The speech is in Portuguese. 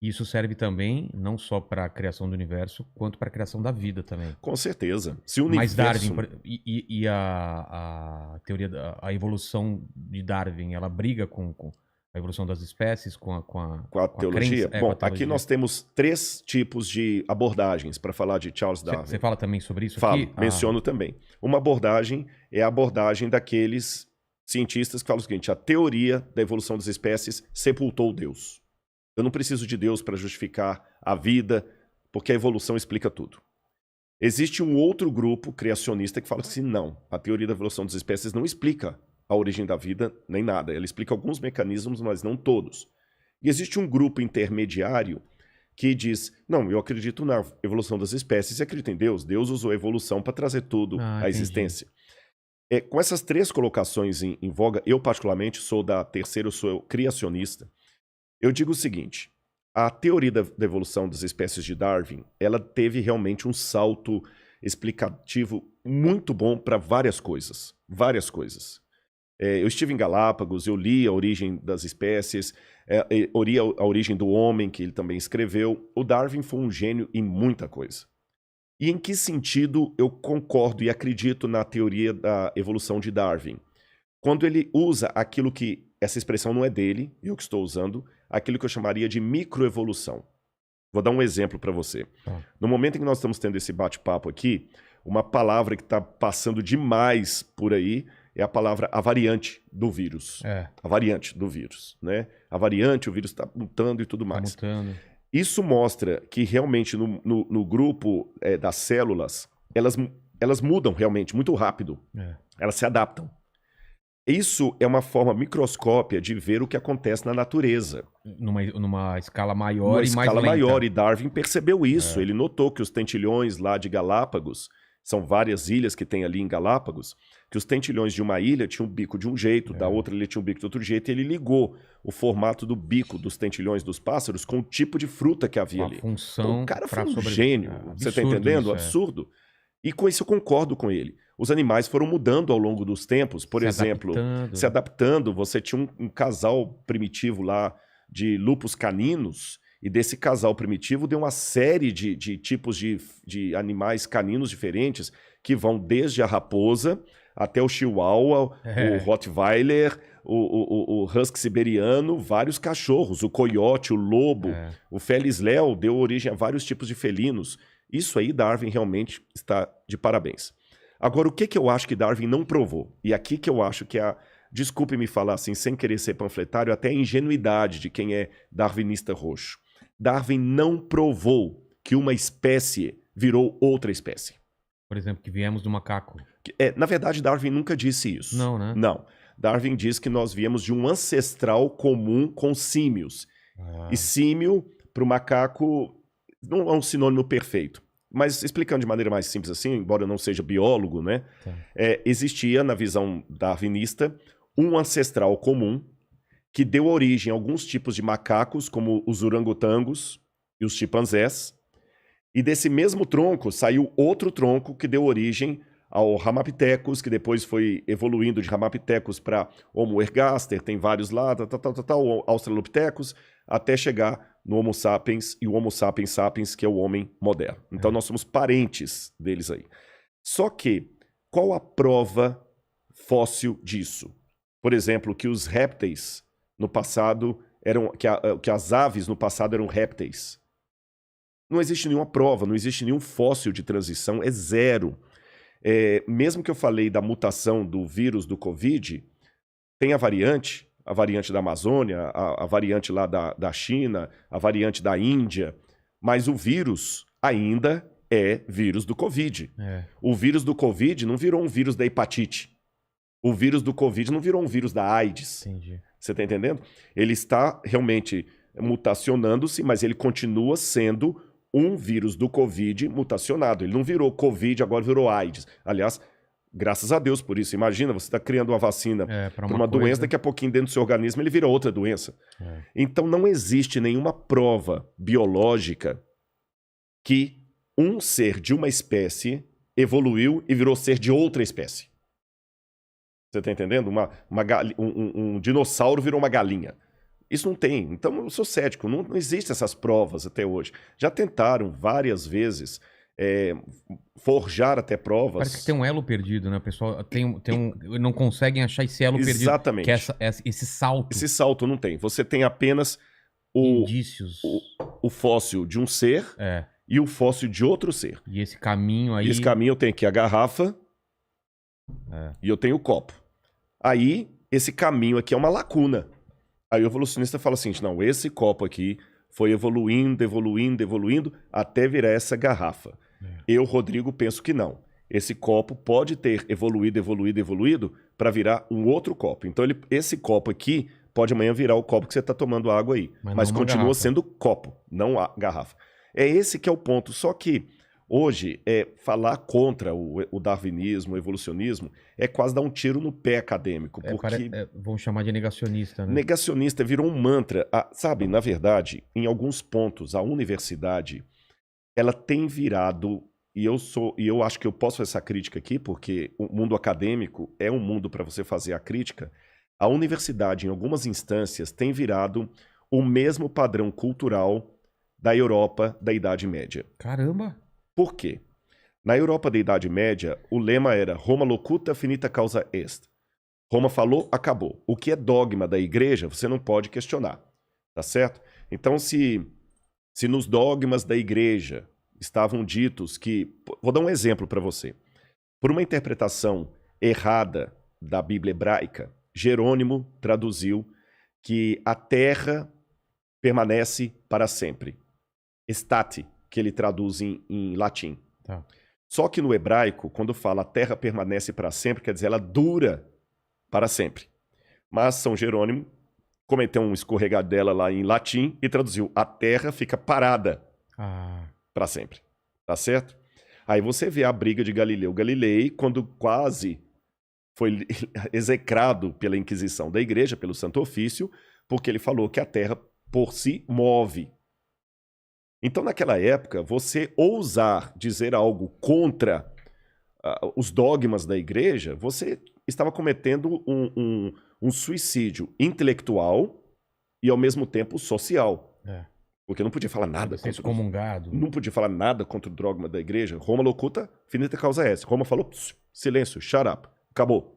Isso serve também não só para a criação do universo, quanto para a criação da vida também. Com certeza. Se o Mas Darwin universo... e a teoria a evolução de Darwin, ela briga com a evolução das espécies, com Com a a crença, teologia? com a Bom, aqui teologia. nós temos 3 tipos de abordagens para falar de Charles Darwin. Você fala também sobre isso Falo, aqui? menciono também. Uma abordagem é a abordagem daqueles cientistas que falam o seguinte: a teoria da evolução das espécies sepultou Deus. Eu não preciso de Deus para justificar a vida, porque a evolução explica tudo. Existe um outro grupo criacionista que fala assim: não, a teoria da evolução das espécies não explica a origem da vida, nem nada. Ela explica alguns mecanismos, mas não todos. E existe um grupo intermediário que diz: não, eu acredito na evolução das espécies e acredito em Deus. Deus usou a evolução para trazer tudo à Entendi. existência. Com essas 3 colocações em voga, eu particularmente sou da terceira, eu sou criacionista. Eu digo o seguinte: a teoria da evolução das espécies de Darwin, ela teve realmente um salto explicativo muito bom para várias coisas. Várias coisas. Eu estive em Galápagos, eu li a origem das espécies, eu li a origem do homem, que ele também escreveu. O Darwin foi um gênio em muita coisa. E em que sentido eu concordo e acredito na teoria da evolução de Darwin? Quando ele usa aquilo que, essa expressão não é dele, eu que estou usando, aquilo que eu chamaria de microevolução. Vou dar um exemplo para você. No momento em que nós estamos tendo esse bate-papo aqui, uma palavra que está passando demais por aí é a palavra a variante do vírus. A variante do vírus, né? A variante, o vírus está mutando e tudo mais. Mutando. Isso mostra que realmente no grupo das células, elas mudam realmente muito rápido. Elas se adaptam. Isso é uma forma microscópia de ver o que acontece na natureza. Numa escala maior e mais lenta. Uma escala maior, e Darwin percebeu isso. Ele notou que os tentilhões lá de Galápagos, são várias ilhas que tem ali em Galápagos, que os tentilhões de uma ilha tinham um bico de um jeito, da outra ilha tinha um bico de outro jeito, e ele ligou o formato do bico dos tentilhões dos pássaros com o tipo de fruta que havia ali. Função Então, o cara foi um gênio. Você está entendendo? Absurdo. E com isso eu concordo com ele. Os animais foram mudando ao longo dos tempos. Por exemplo, se adaptando. Você tinha um casal primitivo lá de lupus caninos, e desse casal primitivo deu uma série de tipos de animais caninos diferentes, que vão desde a raposa até o chihuahua, o rottweiler, o husky siberiano, vários cachorros, o coiote, o lobo, o felis leu deu origem a vários tipos de felinos. Isso aí Darwin realmente está de parabéns. Agora, o que eu acho que Darwin não provou? E aqui que eu acho que desculpe-me falar assim, sem querer ser panfletário, até a ingenuidade de quem é darwinista roxo. Darwin não provou que uma espécie virou outra espécie. Por exemplo, que viemos do macaco. Na verdade, Darwin nunca disse isso. Não, né? Não. Darwin diz que nós viemos de um ancestral comum com símios. E símio, para o macaco, não é um sinônimo perfeito. Mas explicando de maneira mais simples assim, embora eu não seja biólogo, né? Existia, na visão darwinista, um ancestral comum que deu origem a alguns tipos de macacos, como os orangotangos e os chimpanzés. E desse mesmo tronco saiu outro tronco que deu origem ao Ramapithecus, que depois foi evoluindo de Ramapithecus para Homo ergaster, tem vários lá, Australopithecus, até chegar no Homo sapiens e o Homo sapiens sapiens, que é o homem moderno. Então nós somos parentes deles aí. Só que, qual a prova fóssil disso? Por exemplo, que os répteis no passado que as aves no passado eram répteis. Não existe nenhuma prova, não existe nenhum fóssil de transição, é zero. Mesmo que eu falei da mutação do vírus do Covid, tem a variante da Amazônia, a variante lá da China, a variante da Índia, mas o vírus ainda é vírus do Covid. O vírus do Covid não virou um vírus da hepatite. O vírus do Covid não virou um vírus da AIDS. Entendi. Você está entendendo? Ele está realmente mutacionando-se, mas ele continua sendo um vírus do Covid mutacionado. Ele não virou Covid, agora virou AIDS. Aliás, graças a Deus por isso. Imagina, você está criando uma vacina para uma doença, daqui a pouquinho dentro do seu organismo ele vira outra doença. Então não existe nenhuma prova biológica que um ser de uma espécie evoluiu e virou ser de outra espécie. Você está entendendo? Um dinossauro virou uma galinha. Isso não tem. Então eu sou cético, não existem essas provas até hoje. Já tentaram várias vezes forjar até provas. Parece que tem um elo perdido, né? O pessoal não conseguem achar esse elo perdido. Exatamente. Que é esse salto. Esse salto não tem. Você tem apenas indícios. O fóssil de um ser e o fóssil de outro ser. E esse caminho aí... E esse caminho eu tenho aqui a garrafa e eu tenho o copo. Aí, esse caminho aqui é uma lacuna. Aí o evolucionista fala assim, não, esse copo aqui foi evoluindo, evoluindo, evoluindo, até virar essa garrafa. Eu, Rodrigo, penso que não. Esse copo pode ter evoluído, evoluído, evoluído para virar um outro copo. Então, esse copo aqui pode amanhã virar o copo que você está tomando água aí. Mas continua sendo copo, não a garrafa. É esse que é o ponto. Só que hoje, falar contra o darwinismo, o evolucionismo, é quase dar um tiro no pé acadêmico. Porque vão chamar de negacionista, né? Negacionista virou um mantra. Sabe, na verdade, em alguns pontos, a universidade, ela tem virado, e eu acho que eu posso fazer essa crítica aqui, porque o mundo acadêmico é um mundo para você fazer a crítica. A universidade, em algumas instâncias, tem virado o mesmo padrão cultural da Europa da Idade Média. Caramba! Por quê? Na Europa da Idade Média, o lema era Roma locuta, finita causa est. Roma falou, acabou. O que é dogma da igreja, você não pode questionar. Tá certo? Então, se nos dogmas da igreja estavam ditos que... Vou dar um exemplo para você. Por uma interpretação errada da Bíblia hebraica, Jerônimo traduziu que a terra permanece para sempre. Estate, que ele traduz em latim. Tá. Só que no hebraico, quando fala a terra permanece para sempre, quer dizer, ela dura para sempre. Mas São Jerônimo cometeu um escorregadela lá em latim e traduziu a terra fica parada para sempre. Tá certo? Aí você vê a briga de Galileu Galilei, quando quase foi execrado pela Inquisição da Igreja, pelo Santo Ofício, porque ele falou que a terra por si move. Então, naquela época, você ousar dizer algo contra os dogmas da igreja, você estava cometendo um suicídio intelectual e, ao mesmo tempo, social. Porque não podia falar nada contra excomungado. Não podia falar nada contra o dogma da igreja. Roma locuta, finita causa est. Roma falou, silêncio, shut up, acabou.